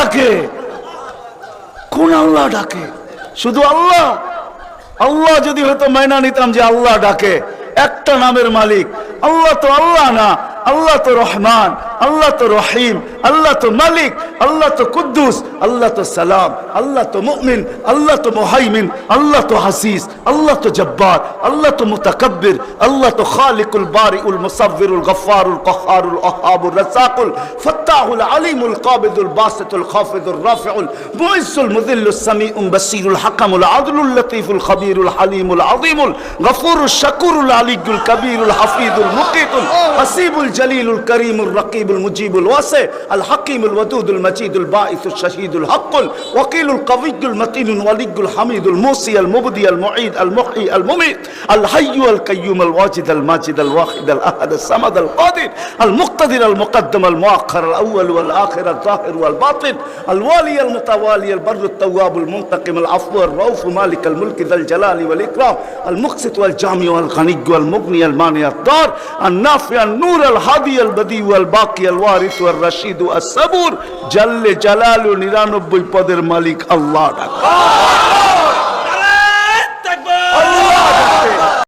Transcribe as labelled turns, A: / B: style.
A: ডাকে? কোন আল্লাহ ডাকে? শুধু আল্লাহ? আল্লাহ যদি হয়তো মাইনা নিতাম যে আল্লাহ ডাকে, একটা নামের মালিক আল্লাহ তো আল্লাহ না। আল্লাহ তো রহমান, আল্লাহ তো রহিম, আল্লাহ তো মালিক, আল্লাহ তো কুদ্দুস, আল্লাহ তো সালাম, আল্লাহ তো মুমিন, আল্লাহ তো মুহাইমিন, আল্লাহ তো হাসিস, আল্লাহ তো জব্বার, আল্লাহ তো মুতাকাব্বির, আল্লাহ তো খালিকুল বারিউল মুসাব্বিরুল গফফারুল কহ্হারুল ওয়াহ্হাবুর রাজ্জাকুল ফাত্তাহুল আলিমুল কাবিদুল বাসিতুল খাফিদুর রাফিউল মুইজ্জুল মুযিল্লুস সামিউল বাসীরুল হাকামুল আদলুল লতীফুল খবীরুল হালিমুল আযীমুল গফুরুশ শাকুরুল আলিয়্যুল কবীরুল হাফিজুল মুকিতুল হাসিবুল জলিলুল করিমুর রকিবুল মুজিবুল ওয়াসি আল হাকিমুল ওয়াদুদুল মজিদুল বাঈসুশ শাহীদুল হকুল ওয়াকিলুল কওয়িয়্যুল মতিনুল ওয়ালিয়্যুল হামিদুল মুসি আল মুবদি আল মুঈদ আল মুহয়ি আল মুমীত আল হাইয়্যু আল কাইয়্যুম আল ওয়াজিদ আল মাজিদ আল ওয়াহিদ আল আহাদ আল সামাদ আল কাদির আল মুক্তাদির আল মুকদ্দম আল মুআখ্খার আল আউয়াল ওয়াল আখির আল যাহির ওয়াল বাতিন আল ওয়ালি আল মুতাওয়ালি আল বরর আল তাওয়াব আল মুনতাকিম আল আফু আল রাউফ মালিক আল মুলক যাল জালালি ওয়াল ইকরাম আল মুকসিত ওয়াল জামি ওয়াল গনি ওয়াল মুগনি আল মানি আল দার আল নাফি আল নূর আল হাদি আল বদি ওয়াল বাকি আল ওয়ারিস ওয়াল রশিদ আস সাবুর জাল্লে জালালু 99 পদের মালিক আল্লাহ ডাকা।